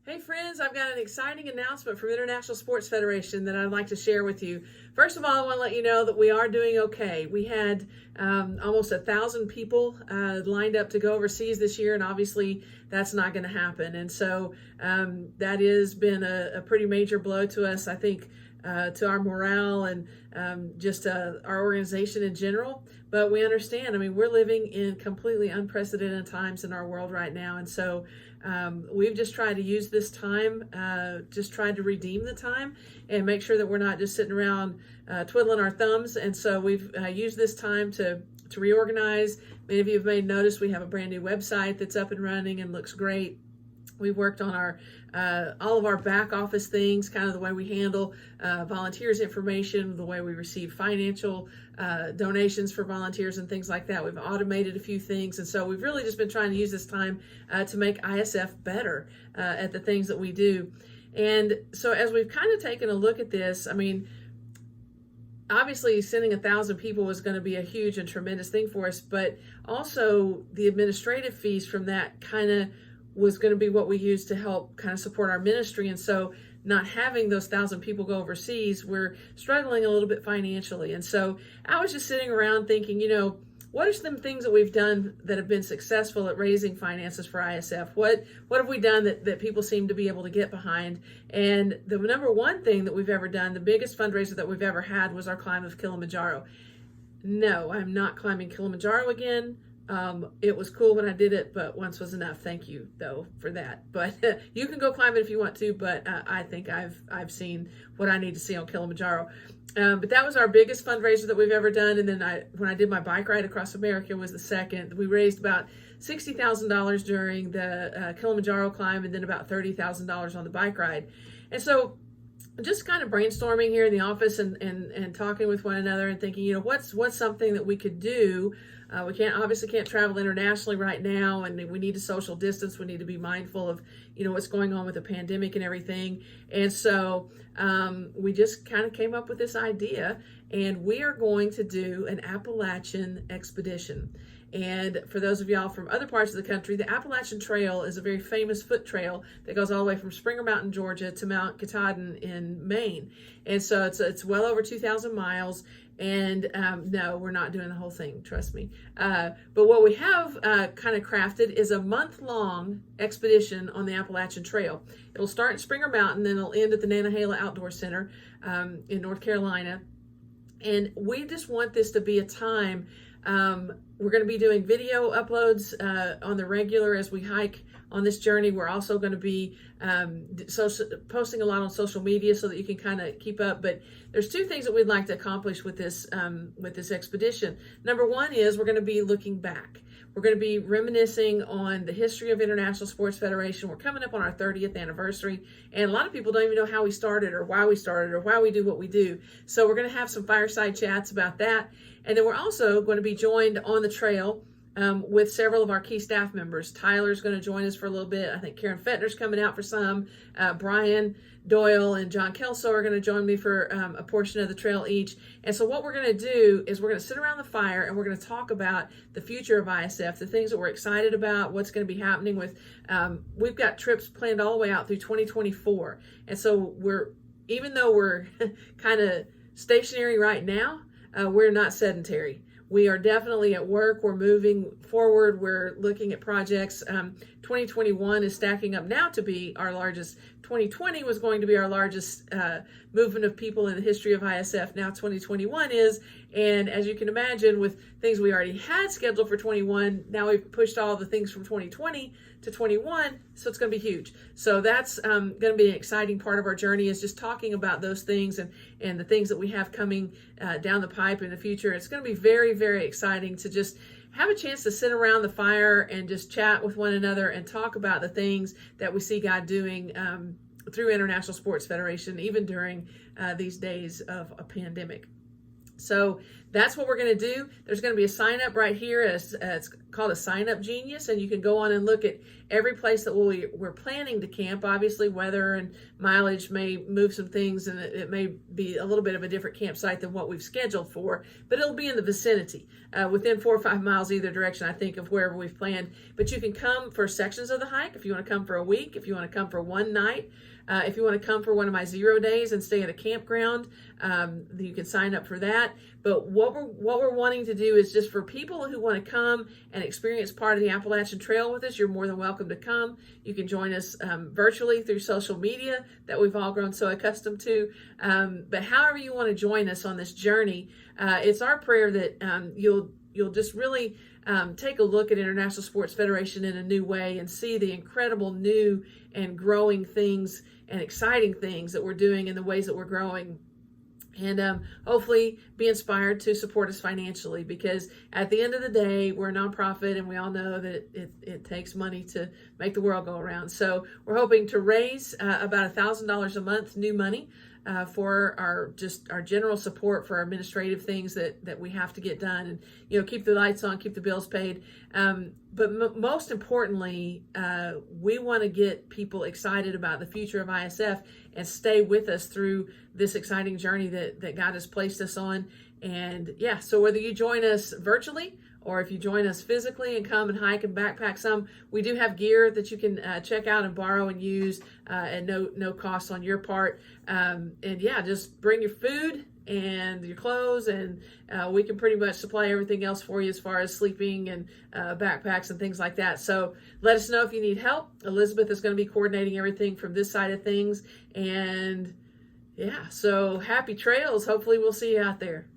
Hey friends, I've got an exciting announcement from International Sports Federation that I'd like to share with you. First of all, I want to let you know that we are doing okay. We had almost 1,000 people lined up to go overseas this year, and obviously that's not going to happen. And so that has been a pretty major blow to us, I think, to our morale and just our organization in general. But we understand, I mean, we're living in completely unprecedented times in our world right now. And so we've just tried to use this time, just tried to redeem the time and make sure that we're not just sitting around twiddling our thumbs. And so we've used this time to reorganize. Many of you have made notice we have a brand new website that's up and running and looks great. We've worked on our all of our back office things, kind of the way we handle volunteers information, the way we receive financial donations for volunteers and things like that. We've automated a few things. And so we've really just been trying to use this time to make ISF better at the things that we do. And so as we've kind of taken a look at this, I mean, obviously sending 1,000 people was going to be a huge and tremendous thing for us, but also the administrative fees from that kind of was going to be what we used to help kind of support our ministry. And so not having those 1,000 people go overseas, we're struggling a little bit financially. And so I was just sitting around thinking, what are some things that we've done that have been successful at raising finances for ISF? What have we done that people seem to be able to get behind? And the number one thing that we've ever done, the biggest fundraiser that we've ever had, was our climb of Kilimanjaro. No, I'm not climbing Kilimanjaro again. It was cool when I did it, but once was enough. Thank you, though, for that. But you can go climb it if you want to, but I think I've seen what I need to see on Kilimanjaro. But that was our biggest fundraiser that we've ever done. And then when I did my bike ride across America was the second. We raised about $60,000 during the Kilimanjaro climb, and then about $30,000 on the bike ride. And so just kind of brainstorming here in the office and talking with one another and thinking, what's something that we could do. We can't travel internationally right now, and we need to social distance. We need to be mindful of, what's going on with the pandemic and everything. And so we just kind of came up with this idea, and we are going to do an Appalachian expedition. And for those of y'all from other parts of the country, the Appalachian Trail is a very famous foot trail that goes all the way from Springer Mountain, Georgia, to Mount Katahdin in Maine. And so it's well over 2,000 miles. And no, we're not doing the whole thing, trust me. But what we have kind of crafted is a month-long expedition on the Appalachian Trail. It'll start in Springer Mountain, then it'll end at the Nantahala Outdoor Center in North Carolina. And we just want this to be a time. We're going to be doing video uploads on the regular as we hike on this journey. We're also going to be posting a lot on social media so that you can kind of keep up. But there's two things that we'd like to accomplish with this expedition. Number one is we're going to be looking back. We're going to be reminiscing on the history of International Sports Federation. We're coming up on our 30th anniversary, and a lot of people don't even know how we started or why we do what we do. So we're going to have some fireside chats about that. And then we're also going to be joined on the trail with several of our key staff members. Tyler's going to join us for a little bit. I think Karen Fettner's coming out for some. Brian Doyle and John Kelso are going to join me for a portion of the trail each. And so what we're going to do is we're going to sit around the fire and we're going to talk about the future of ISF, the things that we're excited about, what's going to be happening with, we've got trips planned all the way out through 2024. And so even though we're kind of stationary right now, we're not sedentary. We are definitely at work. We're moving forward. We're looking at projects. 2021 is stacking up now to be our largest. 2020 was going to be our largest movement of people in the history of ISF. Now 2021 is. And as you can imagine, with things we already had scheduled for 21, now we've pushed all the things from 2020 to 21. So it's going to be huge. So that's going to be an exciting part of our journey, is just talking about those things and the things that we have coming down the pipe in the future. It's going to be very, very exciting to just have a chance to sit around the fire and just chat with one another and talk about the things that we see God doing through International Sports Federation, even during these days of a pandemic. So that's what we're going to do. There's going to be a sign up right here. It's called a Sign Up Genius, and you can go on and look at every place that we're planning to camp. Obviously, weather and mileage may move some things, and it may be a little bit of a different campsite than what we've scheduled for, but it'll be in the vicinity, within 4 or 5 miles either direction, I think, of wherever we've planned. But you can come for sections of the hike if you want to come for a week, if you want to come for one night. If you want to come for one of my 0 days and stay at a campground, you can sign up for that. But what we're wanting to do is just for people who want to come and experience part of the Appalachian Trail with us, you're more than welcome to come. You can join us virtually through social media that we've all grown so accustomed to. But however you want to join us on this journey, it's our prayer that you'll just really take a look at International Sports Federation in a new way and see the incredible new and growing things and exciting things that we're doing in the ways that we're growing. And hopefully be inspired to support us financially, because at the end of the day, we're a nonprofit and we all know that it takes money to make the world go around. So we're hoping to raise about $1,000 a month, new money, for our general support for our administrative things that we have to get done, and keep the lights on, keep the bills paid. But most importantly, we want to get people excited about the future of ISF and stay with us through this exciting journey that God has placed us on. And yeah, so whether you join us virtually or if you join us physically and come and hike and backpack some, we do have gear that you can check out and borrow and use at no cost on your part. And yeah, just bring your food and your clothes, and we can pretty much supply everything else for you as far as sleeping and backpacks and things like that. So let us know if you need help. Elizabeth is going to be coordinating everything from this side of things. And yeah, so happy trails. Hopefully we'll see you out there.